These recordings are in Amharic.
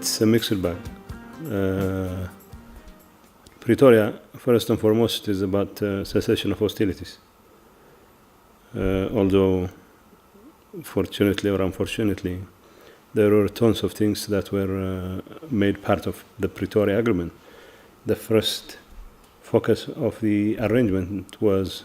it's a mixed bag. Pretoria, first and foremost, is about cessation of hostilities. Although, fortunately or unfortunately, there were tons of things that were made part of the Pretoria Agreement. The first focus of the arrangement was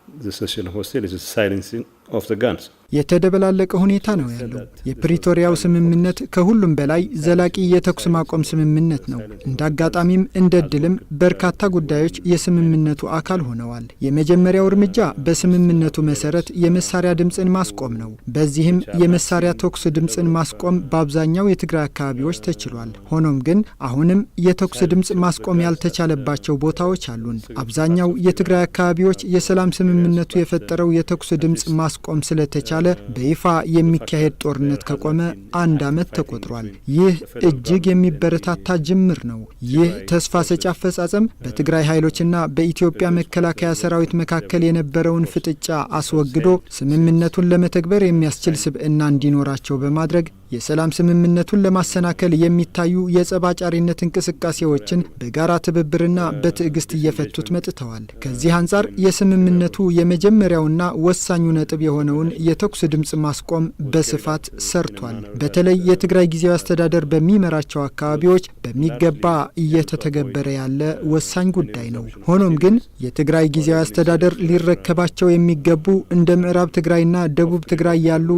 the cessation of hostilities, silencing of the guns. የተደበላለቀ ሁኔታ ነው ያለው። የፕሪቶሪያው ስምምነት ከሁሉም በላይ ዘላቂ የተኩስ ማቆም ስምምነት ነው። እንዳጋጣሚም እንደድልም በርካታ ጉዳዮች የስምምነቱ አካል ሆነዋል። የመጀመሪያው እርምጃ በስምምነቱ መሰረት የመሳሪያ ድምጽን ማስቆም ነው። በዚህም የመሳሪያ ተኩስ ድምጽን ማስቆም በአብዛኛው የትግራይ አካባቢዎች ተችሏል። ሆኖም ግን አሁንም የተኩስ ድምጽ ማስቆም ያልተቻለባቸው ቦታዎች አሉን። አብዛኛው የትግራይ አካባቢዎች የሰላም ስምምነቱ የፈጠረው የተኩስ ድምጽ ማስቆም ስለተቻለ በይፋ የሚካሄድ ጦርነት ከቆመ 1 ዓመት ተቆጥሯል። ይህ እጅግ የሚበረታታ ጅምር ነው። ይህ ተስፋ ሰጪ አፈጻጸም በትግራይ ኃይሎችና በኢትዮጵያ መከላከያ ሰራዊት መካከል የነበረውን ፍጥጫ አስወግዶ ስምምነቱን ለመተግበር የሚያስችል ስብዕና እንዲኖራቸው በማድረግ የሰላም ስምምነቱን ለማሰናከል የሚታዩ የጸባጫሪነት እንቅስቃሴዎችን በጋራ ትብብርና በትዕግስት እየፈቱት መጥተዋል። ከዚህ አንጻር የስምምነቱ የመጀመሪያውና ወሳኙ ነጥብ የሆነውን የተኩስ ድምጽ ማስቆም በስፋት ሰርቷል። በተለይ የትግራይ ጊዜያዊ አስተዳደር በሚመራቸው አካባቢዎች በሚገባ እየተተገበረ ያለ ወሳኝ ጉዳይ ነው። ሆኖም ግን የትግራይ ጊዜያዊ አስተዳደር ሊረከባቸው የሚገቡ እንደ ምዕራብ ትግራይና ደቡብ ትግራይ ያሉ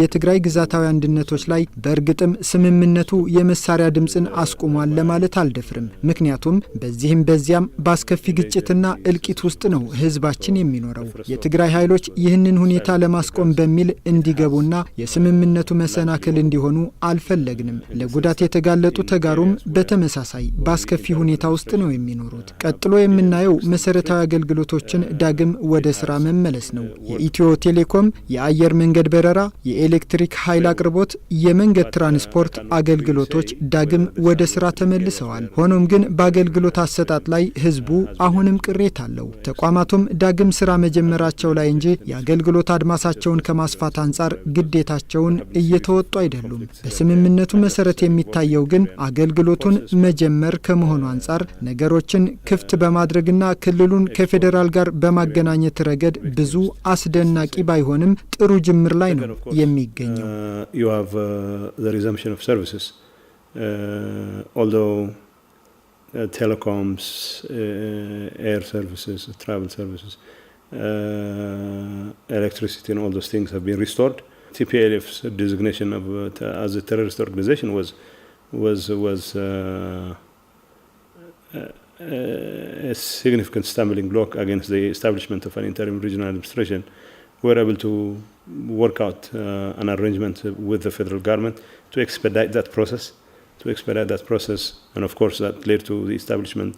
የትግራይ ግዛታዊ አንድነቶች ላይ በእርግጥም ስምምነቱ የመሳሪያ ድምጽን አስቆሟል ለማለት አልደፍርም። ምክንያቱም በዚህም በዚያም ባስከፊ ግጭትና እልቂት ውስጥ ነው ህዝባችን የሚኖረው። የትግራይ ኃይሎች ይህንን ሁኔታ ለማስቆም በሚል እንዲገቡና የስምምነቱ መሰናክል እንዲሆኑ አልፈለግንም። ለጉዳት የተጋለጡ ተጋሩም በተመሳሳይ ባስከፊ ሁኔታ ውስጥ ነው የሚኖሩት። ቀጥሎ የምናየው መሰረታዊ አገልግሎቶችን ዳግም ወደ ስራ መመለስ ነው። የኢትዮ ቴሌኮም የአየር መንገድ በረራ፣ የኤሌክትሪክ ኃይል አቅርቦት፣ የመንገድ ትራንስፖርት አገልግሎቶች ዳግም ወደ ስራ ተመልሰዋል። ሆኖም ግን በአገልግሎት አሰጣጥ ላይ ህዝቡ አሁንም ቅሬታ አለው። ተቋማቱም ዳግም ስራ መጀመራቸው ላይ እንጂ የአገልግሎት አድማሳቸውን ከማስፋት አንጻር ግዴታቸውን እየተወጡ አይደሉም። በስምምነቱ መሰረት የሚታየው ግን አገልግሎቱን መጀመር ከመሆኑ አንጻር ነገሮችን ክፍት በማድረግና ክልሉን ከፌዴራል ጋር በማገናኘት ረገድ ብዙ አስደናቂ ባይሆንም ጥሩ ጅምር ላይ ነው የሚገኘው። You have the resumption of services, although telecoms, air services, travel services, electricity and all those things have been restored. TPLF's designation of as a terrorist organization was a significant stumbling block against the establishment of an interim regional administration. We were able to work out an arrangement with the federal government to expedite that process, and of course that led to the establishment.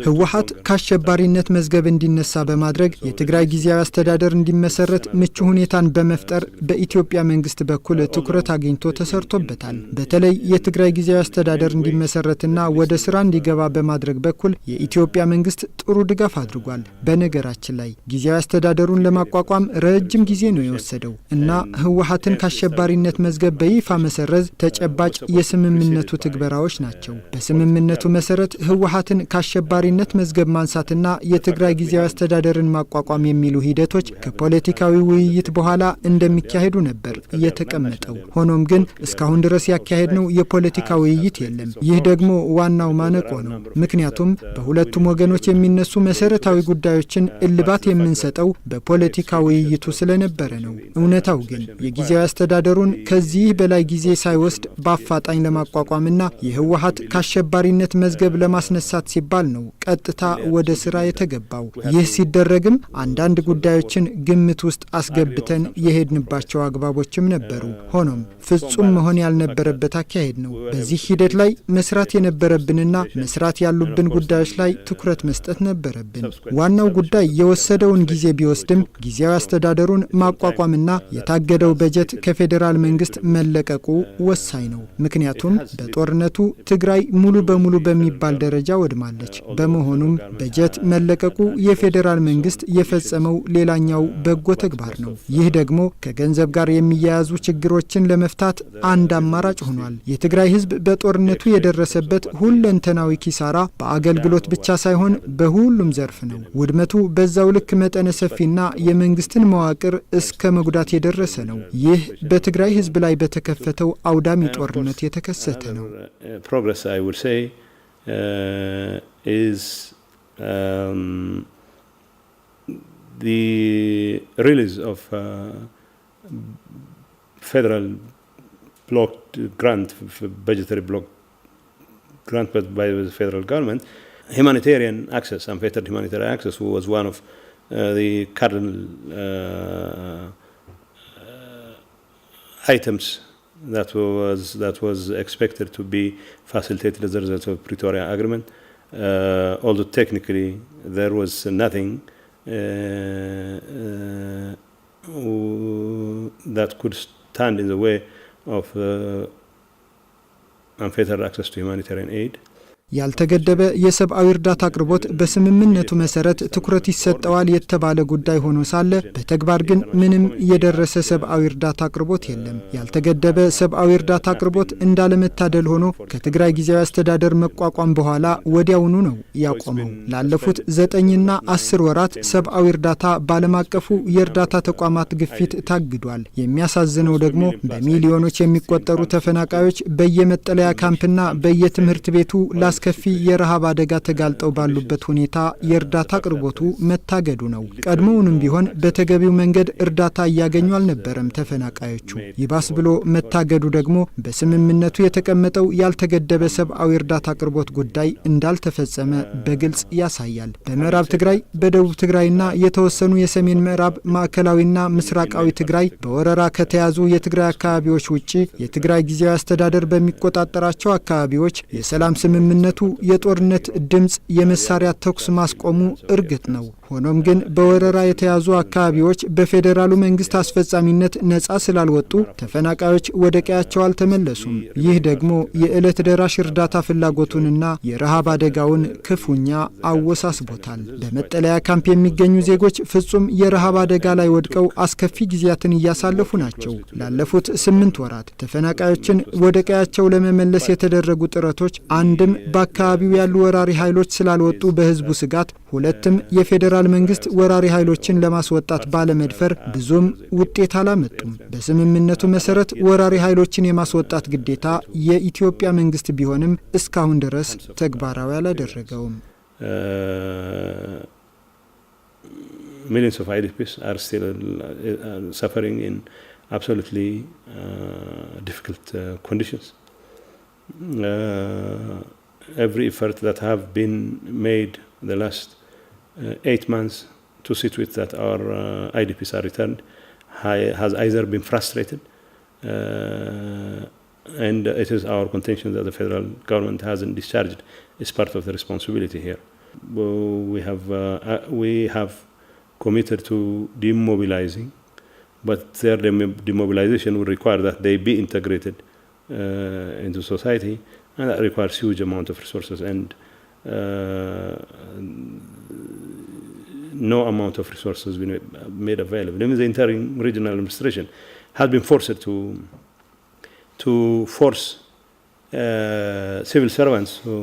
ህወሓት ከአሸባሪነት መዝገብ እንዲነሳ በማድረግ የትግራይ ጊዜያዊ አስተዳደር እንዲመሰረት ምቹ ሁኔታን በመፍጠር በኢትዮጵያ መንግስት በኩል ትኩረት አግኝቶ ተሰርቶበታል። በተለይ የትግራይ ጊዜያዊ አስተዳደር እንዲመሰረትና ወደ ስራ እንዲገባ በማድረግ በኩል የኢትዮጵያ መንግስት ጥሩ ድጋፍ አድርጓል። በነገራችን ላይ ጊዜያዊ አስተዳደሩን ለማቋቋም ረጅም ጊዜ ነው የወሰደው እና ህወሓትን ከአሸባሪነት መዝገብ በይፋ መሰረዝ ተጨባጭ የስምምነቱ ትግበራዎች ናቸው። በስምምነቱ መሰረት ህወሓትን ከአሸባሪነት መዝገብ ማንሳትና የትግራይ ጊዜያዊ አስተዳደርን ማቋቋም የሚሉ ሂደቶች ከፖለቲካዊ ውይይት በኋላ እንደሚካሄዱ ነበር የተቀመጠው። ሆኖም ግን እስካሁን ድረስ ያካሄድነው የፖለቲካ ውይይት የለም። ይህ ደግሞ ዋናው ማነቆ ነው። ምክንያቱም በሁለቱም ወገኖች የሚነሱ መሰረታዊ ጉዳዮችን እልባት የምንሰጠው በፖለቲካ ውይይቱ ስለነበረ ነው። እውነታው ግን የጊዜያዊ አስተዳደሩን ከዚህ በላይ ጊዜ ሳይወስድ በአፋጣኝ ለማቋቋምና የህወሓት ከአሸባሪነት መዝገብ ለማስነሳት ሲባል ነው ቀጥታ ወደ ስራ የተገባው። ይህ ሲደረግም አንዳንድ ጉዳዮችን ግምት ውስጥ አስገብተን የሄድንባቸው አግባቦችም ነበሩ። ሆኖም ፍጹም መሆን ያልነበረበት አካሄድ ነው። በዚህ ሂደት ላይ መስራት የነበረብንና መስራት ያሉብን ጉዳዮች ላይ ትኩረት መስጠት ነበረብን። ዋናው ጉዳይ የወሰደውን ጊዜ ቢወስድም ጊዜያዊ አስተዳደሩን ማቋቋምና የታገደው በጀት ከፌዴራል መንግስት መለቀቁ ወሳኝ ነው። ምክንያቱም በጦር በጦርነቱ ትግራይ ሙሉ በሙሉ በሚባል ደረጃ ወድማለች። በመሆኑም በጀት መለቀቁ የፌዴራል መንግስት የፈጸመው ሌላኛው በጎ ተግባር ነው። ይህ ደግሞ ከገንዘብ ጋር የሚያያዙ ችግሮችን ለመፍታት አንድ አማራጭ ሆኗል። የትግራይ ህዝብ በጦርነቱ የደረሰበት ሁለንተናዊ ኪሳራ በአገልግሎት ብቻ ሳይሆን በሁሉም ዘርፍ ነው። ውድመቱ በዛው ልክ መጠነ ሰፊና የመንግስትን መዋቅር እስከ መጉዳት የደረሰ ነው። ይህ በትግራይ ህዝብ ላይ በተከፈተው አውዳሚ ጦርነት የተከሰተ ነው። Progress, I would say, is the release of federal block grant, budgetary block grant by the federal government. Humanitarian access, unfettered humanitarian access, was one of the cardinal items that was expected to be facilitated as a result of Pretoria Agreement. Although technically there was nothing that could stand in the way of unfettered access to humanitarian aid. ያልተገደበ የሰብአዊ እርዳታ አቅርቦት በስምምነቱ መሰረት ትኩረት ይሰጠዋል የተባለ ጉዳይ ሆኖ ሳለ በተግባር ግን ምንም የደረሰ ሰብአዊ እርዳታ አቅርቦት የለም። ያልተገደበ ሰብአዊ እርዳታ አቅርቦት እንዳለመታደል ሆኖ ከትግራይ ጊዜያዊ አስተዳደር መቋቋም በኋላ ወዲያውኑ ነው ያቆመው። ላለፉት 9ና 10 ወራት ሰብአዊ እርዳታ ባለም አቀፉ የእርዳታ ተቋማት ግፊት ታግዷል። የሚያሳዝነው ደግሞ በሚሊዮኖች የሚቆጠሩ ተፈናቃዮች በየመጠለያ ካምፕና በየትምህርት ቤቱ ከፊ የረሃብ አደጋ ተጋልጠው ባሉበት ሁኔታ የእርዳታ አቅርቦቱ መታገዱ ነው። ቀድሞውንም ቢሆን በተገቢው መንገድ እርዳታ ያገኙ አልነበረም ተፈናቃዮቹ። ይባስ ብሎ መታገዱ ደግሞ በስምምነቱ የተቀመጠው ያልተገደበ ሰብአዊ እርዳታ አቅርቦት ጉዳይ እንዳልተፈጸመ በግልጽ ያሳያል። በምዕራብ ትግራይ፣ በደቡብ ትግራይና የተወሰኑ የሰሜን ምዕራብ፣ ማዕከላዊና ምስራቃዊ ትግራይ በወረራ ከተያዙ የትግራይ አካባቢዎች ውጪ የትግራይ ጊዜያዊ አስተዳደር በሚቆጣጠራቸው አካባቢዎች የሰላም ስምምነቱ የጦርነት ድምጽ የመሳሪያ ተኩስ ማስቆሙ እርግጥ ነው። ሆኖም ግን በወረራ የተያዙ አካባቢዎች በፌዴራሉ መንግስት አስፈጻሚነት ነጻ ስላልወጡ ተፈናቃዮች ወደ ቀያቸው አልተመለሱም። ይህ ደግሞ የዕለት ደራሽ እርዳታ ፍላጎቱንና የረሃብ አደጋውን ክፉኛ አወሳስቦታል። በመጠለያ ካምፕ የሚገኙ ዜጎች ፍጹም የረሃብ አደጋ ላይ ወድቀው አስከፊ ጊዜያትን እያሳለፉ ናቸው። ላለፉት 8 ወራት ተፈናቃዮችን ወደ ቀያቸው ለመመለስ የተደረጉ ጥረቶች አንድም በአካባቢው ያሉ ወራሪ ኃይሎች ስላልወጡ በህዝቡ ስጋት፣ ሁለትም የፌዴራል መንግስት ወራሪ ኃይሎችን ለማስወጣት ባለመድፈር ብዙም ውጤት አላመጡም። በስምምነቱ መሰረት ወራሪ ኃይሎችን የማስወጣት ግዴታ የኢትዮጵያ መንግስት ቢሆንም እስካሁን ድረስ ተግባራዊ አላደረገውም። Millions of IDPs are still suffering in absolutely difficult conditions. Every effort that have been made the last 8 months to see to it that our IDPs are returned has either been frustrated and it is our contention that the federal government hasn't discharged its part of the responsibility here. We have committed to demobilizing, but their demobilization will require that they be integrated into society, and that requires huge amount of resources, and no amount of resources been made available. Even the entire regional administration has been forced to force civil servants who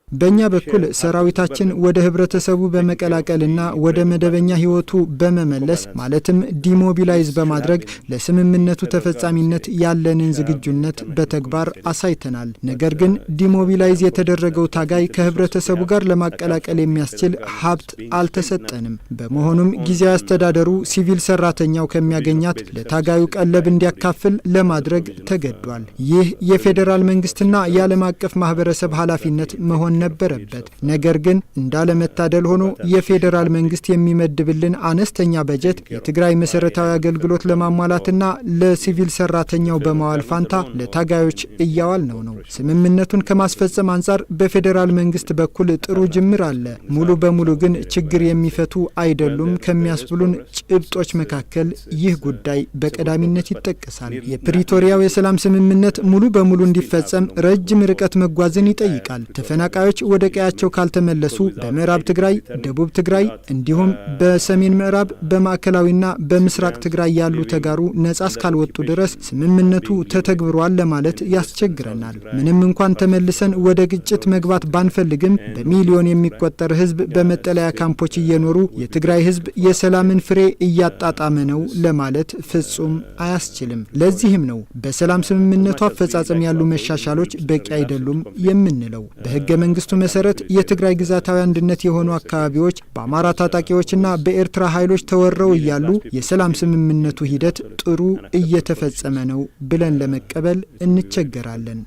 በእኛ በኩል ሰራዊታችን ወደ ህብረተሰቡ በመቀላቀልና ወደ መደበኛ ህይወቱ በመመለስ ማለትም ዲሞቢላይዝ በማድረግ ለስምምነቱ ተፈጻሚነት ያለንን ዝግጁነት በተግባር አሳይተናል። ነገር ግን ዲሞቢላይዝ የተደረገው ታጋይ ከህብረተሰቡ ጋር ለማቀላቀል የሚያስችል ሀብት አልተሰጠንም። በመሆኑም ጊዜያዊ አስተዳደሩ ሲቪል ሰራተኛው ከሚያገኛት ለታጋዩ ቀለብ እንዲያካፍል ለማድረግ ተገዷል። ይህ የፌዴራል መንግስትና የዓለም አቀፍ ማህበረሰብ ኃላፊነት መሆን ነበረበት። ነገር ግን እንዳለመታደል ሆኖ የፌዴራል መንግስት የሚመድብልን አነስተኛ በጀት የትግራይ መሰረታዊ አገልግሎት ለማሟላትና ለሲቪል ሰራተኛው በማዋል ፋንታ ለታጋዮች እያዋል ነው። ስምምነቱን ከማስፈጸም አንጻር በፌዴራል መንግስት በኩል ጥሩ ጅምር አለ። ሙሉ በሙሉ ግን ችግር የሚፈቱ አይደሉም ከሚያስብሉን ጭብጦች መካከል ይህ ጉዳይ በቀዳሚነት ይጠቀሳል። የፕሪቶሪያው የሰላም ስምምነት ሙሉ በሙሉ እንዲፈጸም ረጅም ርቀት መጓዝን ይጠይቃል። ተፈናቃዮች ወደ ቀያቸው ካልተመለሱ በምዕራብ ትግራይ፣ ደቡብ ትግራይ እንዲሁም በሰሜን ምዕራብ በማዕከላዊና በምስራቅ ትግራይ ያሉ ተጋሩ ነጻ እስካልወጡ ድረስ ስምምነቱ ተተግብሯል ለማለት ያስቸግረናል። ምንም እንኳን ተመልሰን ወደ ግጭት መግባት ባንፈልግም በሚሊዮን የሚቆጠር ህዝብ በመጠለያ ካምፖች እየኖሩ የትግራይ ህዝብ የሰላምን ፍሬ እያጣጣመ ነው ለማለት ፍጹም አያስችልም። ለዚህም ነው በሰላም ስምምነቱ አፈጻጸም ያሉ መሻሻሎች በቂ አይደሉም የምንለው። በህገ መንግስቱ መሰረት የትግራይ ግዛታዊ አንድነት የሆኑ አካባቢዎች በአማራ ታጣቂዎችና በኤርትራ ኃይሎች ተወረው እያሉ የሰላም ስምምነቱ ሂደት ጥሩ እየተፈጸመ ነው ብለን ለመቀበል እንቸገራለን።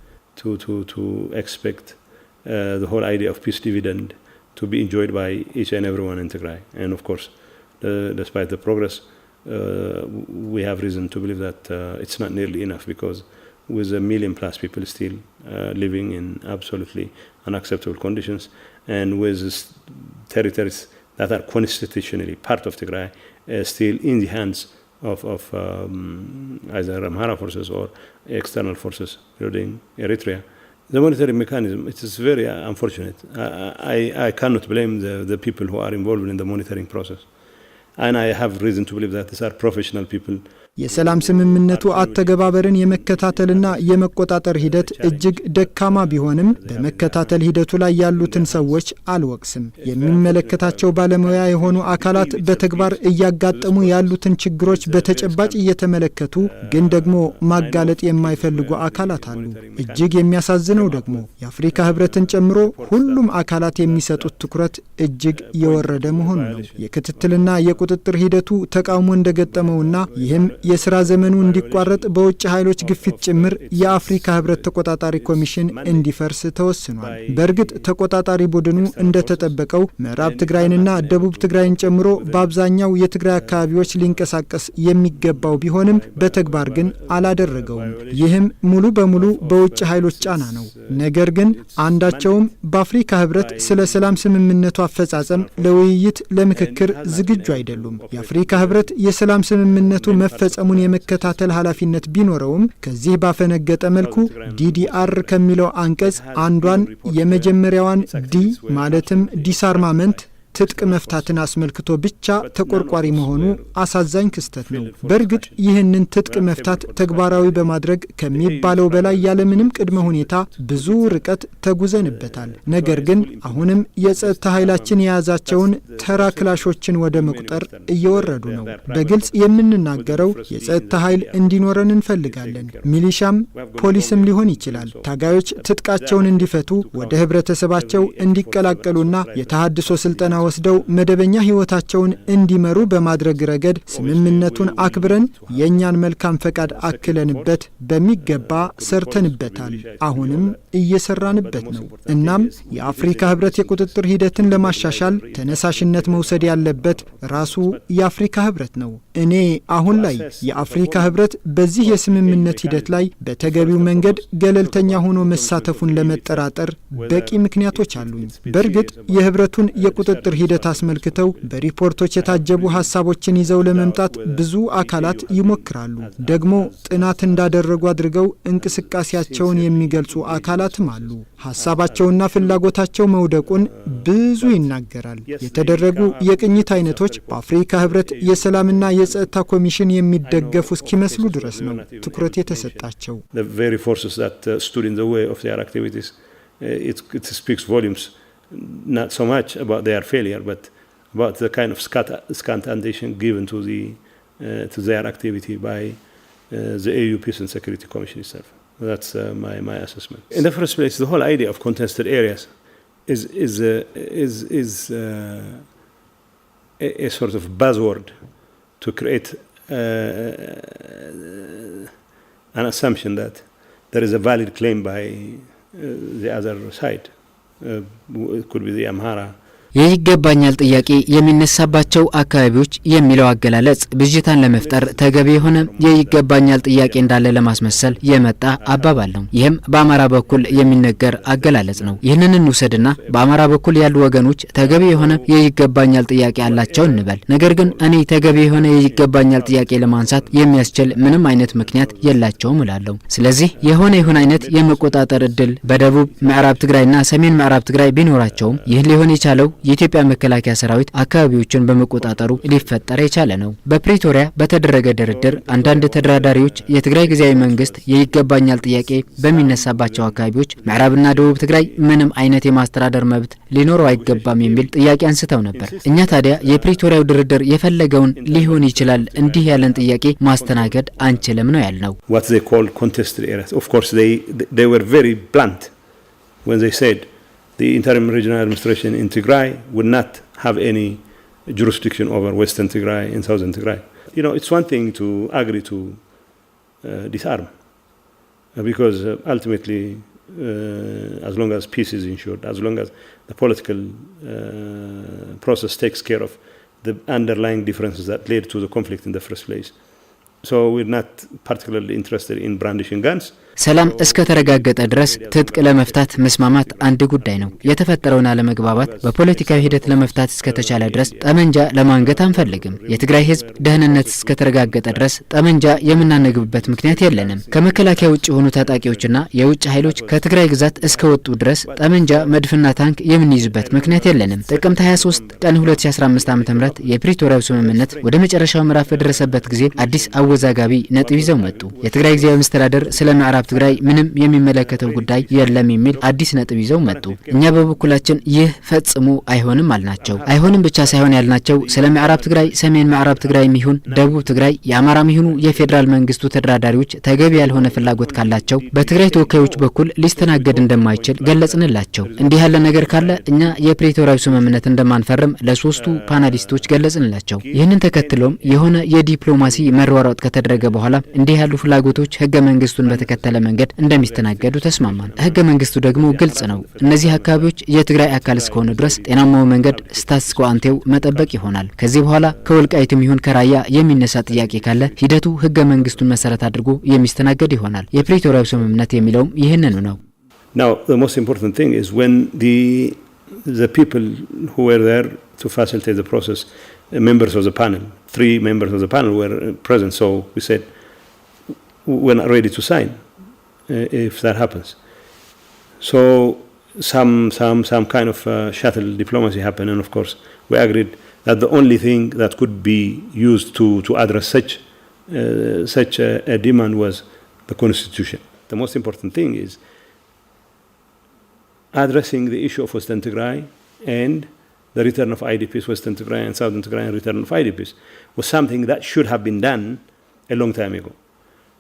to expect the whole idea of peace dividend to be enjoyed by each and everyone in Tigray. And of course, despite the progress, we have reason to believe that it's not nearly enough, because with 1 million plus people still living in absolutely unacceptable conditions, and with territories that are constitutionally part of Tigray still in the hands of either Amhara forces or external forces, including Eritrea. The monitoring mechanism, it is very unfortunate. I cannot blame the people who are involved in the monitoring process. And I have reason to believe that these are professional people. የሰላም ስምምነቱ አተገባበርን የመከታተልና የመቆጣጠር ሂደት እጅግ ደካማ ቢሆንም በመከታተል ሂደቱ ላይ ያሉትን ሰዎች አልወቅስም። የሚመለከታቸው ባለሙያ የሆኑ አካላት በተግባር እያጋጠሙ ያሉትን ችግሮች በተጨባጭ እየተመለከቱ ግን ደግሞ ማጋለጥ የማይፈልጉ አካላት አሉ። እጅግ የሚያሳዝነው ደግሞ የአፍሪካ ህብረትን ጨምሮ ሁሉም አካላት የሚሰጡት ትኩረት እጅግ የወረደ መሆኑ ነው። የክትትልና የቁጥጥር ሂደቱ ተቃውሞ እንደገጠመውና ይህም የሥራ ዘመኑ እንዲቋረጥ በውጭ ኃይሎች ግፊት ጭምር የአፍሪካ ህብረት ተቆጣጣሪ ኮሚሽን እንዲፈርስ ተወስኗል። በእርግጥ ተቆጣጣሪ ቡድኑ እንደተጠበቀው ምዕራብ ትግራይንና ደቡብ ትግራይን ጨምሮ በአብዛኛው የትግራይ አካባቢዎች ሊንቀሳቀስ የሚገባው ቢሆንም በተግባር ግን አላደረገውም። ይህም ሙሉ በሙሉ በውጭ ኃይሎች ጫና ነው። ነገር ግን አንዳቸውም በአፍሪካ ህብረት ስለ ሰላም ስምምነቱ አፈጻጸም ለውይይት ለምክክር ዝግጁ አይደሉም። የአፍሪካ ህብረት የሰላም ስምምነቱ መፈጸሙን የመከታተል ኃላፊነት ቢኖረውም ከዚህ ባፈነገጠ መልኩ ዲዲአር ከሚለው አንቀጽ አንዷን የመጀመሪያዋን ዲ ማለትም ዲስአርማመንት ትጥቅ መፍታትን አስመልክቶ ብቻ ተቆርቋሪ መሆኑ አሳዛኝ ክስተት ነው። በእርግጥ ይህንን ትጥቅ መፍታት ተግባራዊ በማድረግ ከሚባለው በላይ ያለምንም ቅድመ ሁኔታ ብዙ ርቀት ተጉዘንበታል። ነገር ግን አሁንም የጸጥታ ኃይላችን የያዛቸውን ተራ ክላሾችን ወደ መቁጠር እየወረዱ ነው። በግልጽ የምንናገረው የጸጥታ ኃይል እንዲኖረን እንፈልጋለን። ሚሊሻም ፖሊስም ሊሆን ይችላል። ታጋዮች ትጥቃቸውን እንዲፈቱ ወደ ህብረተሰባቸው እንዲቀላቀሉና የተሃድሶ ስልጠና ወስደው መደበኛ ህይወታቸውን እንዲመሩ በማድረግ ረገድ ስምምነቱን አክብረን የኛን መልካም ፈቃድ አክለንበት በሚገባ ሰርተንበታል። አሁንም እየሰራንበት ነው። እናም የአፍሪካ ህብረት የቁጥጥር ሂደትን ለማሻሻል ተነሳሽነት መውሰድ ያለበት ራሱ የአፍሪካ ህብረት ነው። እኔ አሁን ላይ የአፍሪካ ህብረት በዚህ የስምምነት ሂደት ላይ በተገቢው መንገድ ገለልተኛ ሆኖ መሳተፉን ለመጠራጠር በቂ ምክንያቶች አሉኝ። በእርግጥ የህብረቱን የቁጥጥር ሂደት አስመልክተው በሪፖርቶች የታጀቡ ሐሳቦችን ይዘው ለመምጣት ብዙ አካላት ይሞክራሉ። ደግሞ ጥናት እንዳደረጉ አድርገው እንቅስቃሴያቸውን የሚገልጹ አካላትም አሉ። ሐሳባቸውና ፍላጎታቸው መውደቁን ብዙ ይናገራል። የተደረጉ የቅኝት አይነቶች በአፍሪካ ህብረት የሰላምና የጸጥታ ኮሚሽን የሚደገፉ እስኪመስሉ ድረስ ነው ትኩረት የተሰጣቸው። Not so much about their failure, but about the kind of scant attention given to their activity by the AU Peace and Security Commission itself. That's my assessment. In the first place, the whole idea of contested areas is a sort of buzzword to create an assumption that there is a valid claim by the other side. it could be the Amhara. የይገባኛል ጥያቄ የሚነሳባቸው አካባቢዎች የሚለው አገላለጽ ብዥታን ለመፍጠር ተገቢ የሆነ የይገባኛል ጥያቄ እንዳለ ለማስመሰል የመጣ አባባል ነው። ይህም በአማራ በኩል የሚነገር አገላለጽ ነው። ይህንን እንውሰድና በአማራ በኩል ያሉ ወገኖች ተገቢ የሆነ የይገባኛል ጥያቄ አላቸው እንበል። ነገር ግን እኔ ተገቢ የሆነ የይገባኛል ጥያቄ ለማንሳት የሚያስችል ምንም አይነት ምክንያት የላቸውም እላለሁ። ስለዚህ የሆነ ይሁን አይነት የመቆጣጠር እድል በደቡብ ምዕራብ ትግራይና ሰሜን ምዕራብ ትግራይ ቢኖራቸውም ይህ ሊሆን የቻለው የኢትዮጵያ መከላከያ ሰራዊት አካባቢዎችን በመቆጣጠሩ ሊፈጠር የቻለ ነው። በፕሪቶሪያ በተደረገ ድርድር አንዳንድ ተደራዳሪዎች የትግራይ ጊዜያዊ መንግስት የይገባኛል ጥያቄ በሚነሳባቸው አካባቢዎች ምዕራብና ደቡብ ትግራይ ምንም አይነት የማስተዳደር መብት ሊኖረው አይገባም የሚል ጥያቄ አንስተው ነበር። እኛ ታዲያ የፕሪቶሪያው ድርድር የፈለገውን ሊሆን ይችላል፣ እንዲህ ያለን ጥያቄ ማስተናገድ አንችልም ነው ያልነው። What they called contested areas. Of course they were very blunt when they said the interim regional administration in Tigray would not have any jurisdiction over western Tigray and southern Tigray. You know, it's one thing to agree to disarm, because ultimately, as long as peace is ensured, as long as the political process takes care of the underlying differences that led to the conflict in the first place. So we're not particularly interested in brandishing guns. ሰላም እስከ ተረጋገጠ ድረስ ትጥቅ ለመፍታት መስማማት አንድ ጉዳይ ነው። የተፈጠረውን አለመግባባት በፖለቲካዊ ሂደት ለመፍታት እስከ ተቻለ ድረስ ጠመንጃ ለማንገት አንፈልግም። የትግራይ ህዝብ ደህንነት እስከ ተረጋገጠ ድረስ ጠመንጃ የምናነግብበት ምክንያት የለንም። ከመከላከያ ውጭ የሆኑ ታጣቂዎችና የውጭ ኃይሎች ከትግራይ ግዛት እስከ ወጡ ድረስ ጠመንጃ መድፍና ታንክ የምንይዝበት ምክንያት የለንም። ጥቅምት 23 ቀን 2015 ዓ.ም የፕሪቶሪያው ስምምነት ወደ መጨረሻው ምዕራፍ በደረሰበት ጊዜ አዲስ አወዛጋቢ ነጥብ ይዘው መጡ። የትግራይ ጊዜያዊ መስተዳድር ስለ ምዕራብ ትግራይ ምንም የሚመለከተው ጉዳይ የለም የሚል አዲስ ነጥብ ይዘው መጡ። እኛ በበኩላችን ይህ ፈጽሞ አይሆንም አልናቸው። አይሆንም ብቻ ሳይሆን ያልናቸው ስለ ምዕራብ ትግራይ፣ ሰሜን ምዕራብ ትግራይ የሚሆን ደቡብ ትግራይ የአማራ የሚሆኑ የፌዴራል መንግስቱ ተደራዳሪዎች ተገቢ ያልሆነ ፍላጎት ካላቸው በትግራይ ተወካዮች በኩል ሊስተናገድ እንደማይችል ገለጽንላቸው። እንዲህ ያለ ነገር ካለ እኛ የፕሪቶሪያው ስምምነት እንደማንፈርም ለሶስቱ ፓናሊስቶች ገለጽንላቸው። ይህንን ተከትሎም የሆነ የዲፕሎማሲ መሯሯጥ ከተደረገ በኋላ እንዲህ ያሉ ፍላጎቶች ህገ መንግስቱን በተከተለ መንገድ እንደሚስተናገዱ ተስማማን። ህገ መንግስቱ ደግሞ ግልጽ ነው። እነዚህ አካባቢዎች የትግራይ አካል እስከሆነ ድረስ ጤናማው መንገድ ስታትስ ኮ አንቴው መጠበቅ ይሆናል። ከዚህ በኋላ ከወልቃይትም ይሁን ከራያ የሚነሳ ጥያቄ ካለ ሂደቱ ህገ መንግስቱን መሰረት አድርጎ የሚስተናገድ ይሆናል። የፕሪቶሪያው ስምምነት የሚለውም ይህንን ነው። Now the most important thing is when the people who were there to facilitate the process, members of the panel, 3 members of the panel were present, so we said we're not ready to sign if that happens. So some kind of shuttle diplomacy happened, and of course we agreed that the only thing that could be used to address such a demand was the constitution. The most important thing is addressing the issue of Western Tigray and the return of IDPs, Western Tigray and Southern Tigray, and return of IDPs was something that should have been done a long time ago.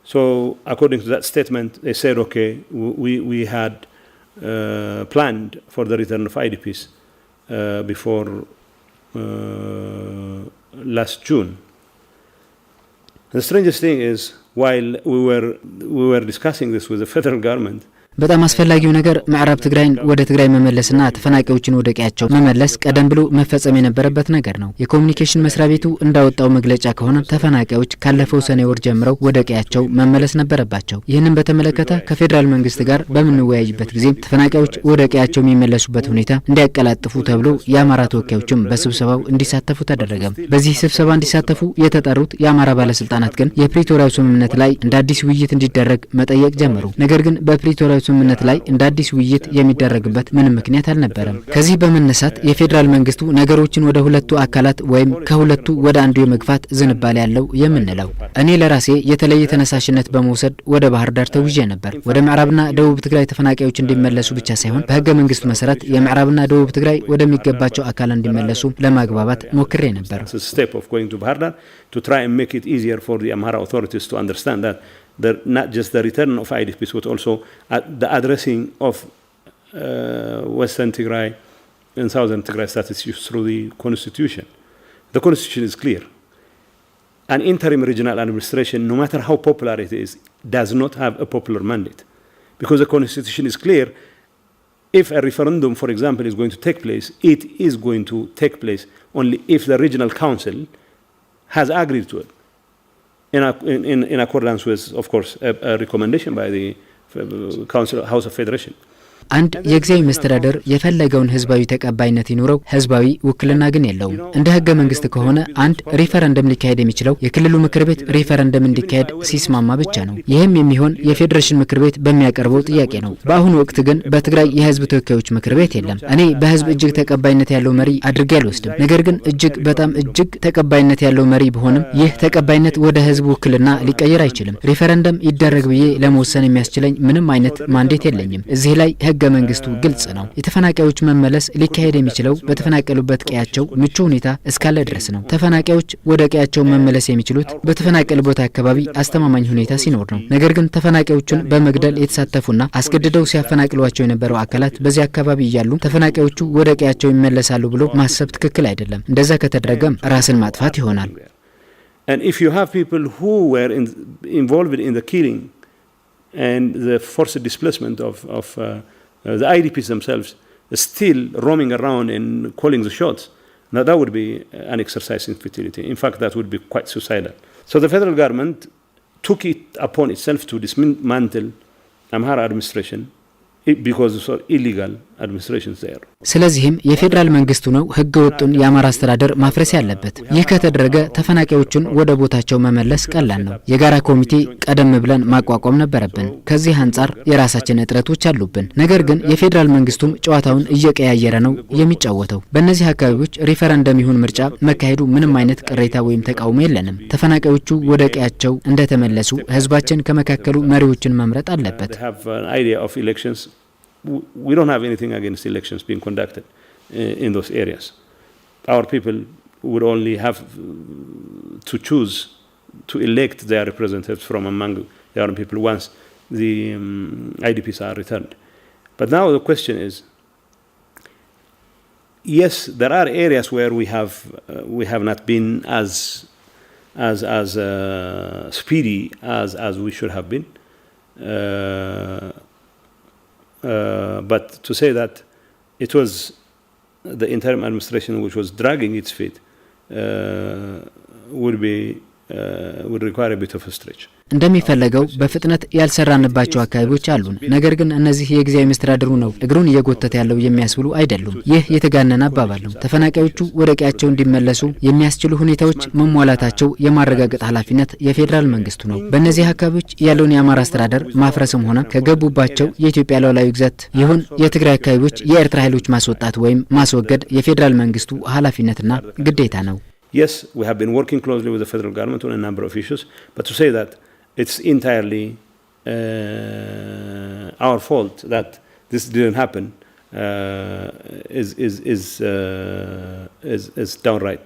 So according to that statement, they said, okay, we had planned for the return of IDPs before last June. The strangest thing is, while we were discussing this with the federal government, በጣም አስፈላጊው ነገር ምዕራብ ትግራይን ወደ ትግራይ መመለስና ተፈናቃዮችን ወደ ቀያቸው መመለስ ቀደም ብሎ መፈጸም የነበረበት ነገር ነው። የኮሙኒኬሽን መስሪያ ቤቱ እንዳወጣው መግለጫ ከሆነ ተፈናቃዮች ካለፈው ሰኔ ወር ጀምረው ወደ ቀያቸው መመለስ ነበረባቸው። ይህንን በተመለከተ ከፌዴራል መንግስት ጋር በምንወያይበት ጊዜ ተፈናቃዮች ወደ ቀያቸው የሚመለሱበት ሁኔታ እንዲያቀላጥፉ ተብሎ የአማራ ተወካዮችም በስብሰባው እንዲሳተፉ ተደረገ። በዚህ ስብሰባ እንዲሳተፉ የተጠሩት የአማራ ባለስልጣናት ግን የፕሪቶሪያው ስምምነት ላይ እንደ አዲስ ውይይት እንዲደረግ መጠየቅ ጀመሩ። ነገር ግን በፕሪቶሪያው ስምምነት ላይ እንደ አዲስ ውይይት የሚደረግበት ምንም ምክንያት አልነበረም። ከዚህ በመነሳት የፌዴራል መንግስቱ ነገሮችን ወደ ሁለቱ አካላት ወይም ከሁለቱ ወደ አንዱ የመግፋት ዝንባሌ ያለው የምንለው። እኔ ለራሴ የተለየ ተነሳሽነት በመውሰድ ወደ ባህር ዳር ተጉዤ ነበር። ወደ ምዕራብና ደቡብ ትግራይ ተፈናቃዮች እንዲመለሱ ብቻ ሳይሆን በህገ መንግስቱ መሰረት የምዕራብና ደቡብ ትግራይ ወደሚገባቸው አካል እንዲመለሱ ለማግባባት ሞክሬ ነበር። To try and make it easier for the Amhara authorities to understand that not just the return of IDPs, but also the addressing of Western Tigray and Southern Tigray status issues through the Constitution. The Constitution is clear. An interim regional administration, no matter how popular it is, does not have a popular mandate. Because the Constitution is clear, if a referendum, for example, is going to take place, it is going to take place only if the regional council has agreed to it, in accordance with, of course, a recommendation by the House of Federation. አንድ የጊዜያዊ መስተዳደር የፈለገውን ህዝባዊ ተቀባይነት ይኖረው ህዝባዊ ውክልና ግን የለውም። እንደ ህገ መንግስት ከሆነ አንድ ሪፈረንደም ሊካሄድ የሚችለው የክልሉ ምክር ቤት ሪፈረንደም እንዲካሄድ ሲስማማ ብቻ ነው። ይህም የሚሆን የፌዴሬሽን ምክር ቤት በሚያቀርበው ጥያቄ ነው። በአሁኑ ወቅት ግን በትግራይ የህዝብ ተወካዮች ምክር ቤት የለም። እኔ በህዝብ እጅግ ተቀባይነት ያለው መሪ አድርጌ አልወስድም። ነገር ግን በጣም እጅግ ተቀባይነት ያለው መሪ ቢሆንም ይህ ተቀባይነት ወደ ህዝብ ውክልና ሊቀየር አይችልም። ሪፈረንደም ይደረግ ብዬ ለመወሰን የሚያስችለኝ ምንም አይነት ማንዴት የለኝም። እዚህ ላይ ህገ መንግስቱ ግልጽ ነው። የተፈናቃዮች መመለስ ሊካሄድ የሚችለው በተፈናቀሉበት ቀያቸው ምቹ ሁኔታ እስካለ ድረስ ነው። ተፈናቃዮች ወደ ቀያቸው መመለስ የሚችሉት በተፈናቀሉበት አካባቢ አስተማማኝ ሁኔታ ሲኖር ነው። ነገር ግን ተፈናቃዮችን በመግደል የተሳተፉና አስገድደው ሲያፈናቅሏቸው የነበሩ አካላት በዚህ አካባቢ እያሉ ተፈናቃዮቹ ወደ ቀያቸው ይመለሳሉ ብሎ ማሰብ ትክክል አይደለም። እንደዛ ከተደረገም ራስን ማጥፋት ይሆናል። And if you have people who were involved in the killing and the forced displacement of the IDPs themselves still roaming around and calling the shots, now that would be an exercise in futility. In fact, that would be quite suicidal. So the federal government took it upon itself to dismantle Amhara administration because of illegal administrations there. ስለዚህም የፌዴራል መንግስቱ ነው ህገ ወጡን የአማራ አስተዳደር ማፍረስ ያለበት። ይህ ከተደረገ ተፈናቃዮችን ወደ ቦታቸው መመለስ ቀላል ነው። የጋራ ኮሚቴ ቀደም ብለን ማቋቋም ነበረብን። ከዚህ አንጻር የራሳችን እጥረቶች አሉብን። ነገር ግን የፌዴራል መንግስቱም ጨዋታውን እየቀያየረ ነው የሚጫወተው። በእነዚህ አካባቢዎች ሪፈረንደም ይሁን ምርጫ መካሄዱ ምንም አይነት ቅሬታ ወይም ተቃውሞ የለንም። ተፈናቃዮቹ ወደ ቀያቸው እንደተመለሱ ህዝባችን ከመካከሉ መሪዎችን መምረጥ አለበት። We don't have anything against elections being conducted in those areas. Our people would only have to choose to elect their representatives from among their own people once the IDPs are returned. But now the question is, yes, there are areas where we have not been as speedy as we should have been. But to say that it was the interim administration which was dragging its feet would require a bit of a stretch. እንደሚፈለገው በፍጥነት ያልሰራንባቸው አካባቢዎች አሉን። ነገር ግን እነዚህ የጊዜያዊ መስተዳድሩ ነው እግሩን እየጎተተ ያለው የሚያስብሉ አይደሉም። ይህ የተጋነነ አባባል ነው። ተፈናቃዮቹ ወደ ቀያቸው እንዲመለሱ የሚያስችሉ ሁኔታዎች መሟላታቸው የማረጋገጥ ኃላፊነት የፌዴራል መንግስቱ ነው። በእነዚህ አካባቢዎች ያለውን የአማራ አስተዳደር ማፍረስም ሆነ ከገቡባቸው የኢትዮጵያ ሉዓላዊ ግዛት ይሁን የትግራይ አካባቢዎች የኤርትራ ኃይሎች ማስወጣት ወይም ማስወገድ የፌዴራል መንግስቱ ኃላፊነትና ግዴታ ነው። Yes, we have been working closely with the federal government on a number of issues, but to say that it's entirely our fault that this didn't happen is downright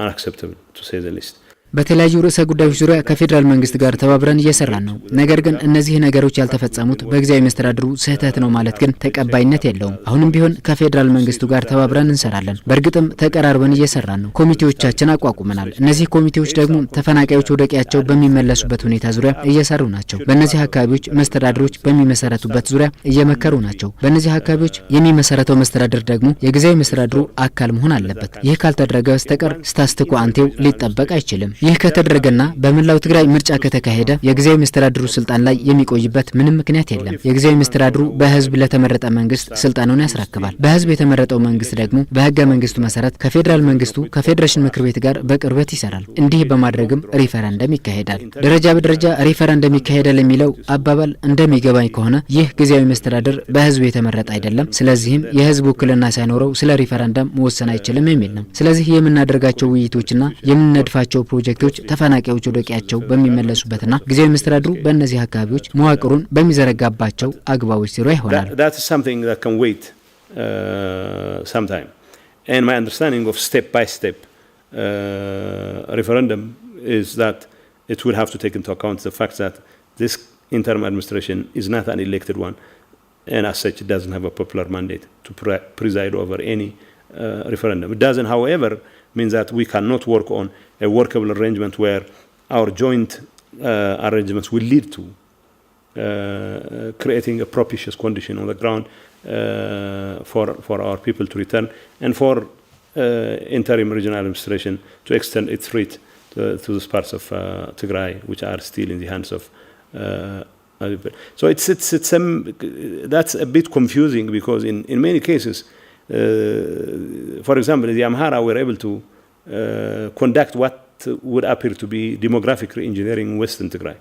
unacceptable, to say the least. በተለያዩ ርዕሰ ጉዳዮች ዙሪያ ከፌዴራል መንግስት ጋር ተባብረን እየሰራን ነው። ነገር ግን እነዚህ ነገሮች ያልተፈጸሙት በጊዜያዊ መስተዳድሩ ስህተት ነው ማለት ግን ተቀባይነት የለውም። አሁንም ቢሆን ከፌዴራል መንግስቱ ጋር ተባብረን እንሰራለን። በእርግጥም ተቀራርበን እየሰራን ነው። ኮሚቴዎቻችን አቋቁመናል። እነዚህ ኮሚቴዎች ደግሞ ተፈናቃዮች ወደ ቀያቸው በሚመለሱበት ሁኔታ ዙሪያ እየሰሩ ናቸው። በእነዚህ አካባቢዎች መስተዳድሮች በሚመሰረቱበት ዙሪያ እየመከሩ ናቸው። በእነዚህ አካባቢዎች የሚመሰረተው መስተዳድር ደግሞ የጊዜያዊ መስተዳድሩ አካል መሆን አለበት። ይህ ካልተደረገ በስተቀር ስታስቲኮ አንቴው ሊጠበቅ አይችልም። ይህ ከተደረገና በመላው ትግራይ ምርጫ ከተካሄደ የጊዜያዊ መስተዳድሩ ስልጣን ላይ የሚቆይበት ምንም ምክንያት የለም። የጊዜያዊ መስተዳድሩ በህዝብ ለተመረጠ መንግስት ስልጣኑን ያስረክባል። በህዝብ የተመረጠው መንግስት ደግሞ በህገ መንግስቱ መሰረት ከፌዴራል መንግስቱ ከፌዴሬሽን ምክር ቤት ጋር በቅርበት ይሰራል። እንዲህ በማድረግም ሪፈረንደም ይካሄዳል። ደረጃ በደረጃ ሪፈረንደም ይካሄዳል የሚለው አባባል እንደሚገባኝ ከሆነ ይህ ጊዜያዊ መስተዳድር በህዝብ የተመረጠ አይደለም፣ ስለዚህም የህዝብ ውክልና ሳይኖረው ስለ ሪፈረንደም መወሰን አይችልም የሚል ነው። ስለዚህ የምናደርጋቸው ውይይቶችና የምንነድፋቸው ፕሮጀክቶች ተፈናቃዮች ወደ ቀያቸው በሚመለሱበትና ጊዜያዊ መስተዳድሩ በእነዚህ አካባቢዎች መዋቅሩን በሚዘረጋባቸው አግባቦች ሲሩ ይሆናል። That is something that can wait some time. And my understanding of step by step referendum is that it will have to take into account the fact that this interim administration is not an elected one, and as such it doesn't have a popular mandate to preside over any referendum. It doesn't, however, mean that we cannot work on a workable arrangement where our joint arrangements will lead to creating a propitious condition on the ground for our people to return, and for interim regional administration to extend its reach to those parts of Tigray which are still in the hands of so it's that's a bit confusing, because in many cases, for example, the Amhara were able to conduct what would appear to be demographic re-engineering in Western Tigray.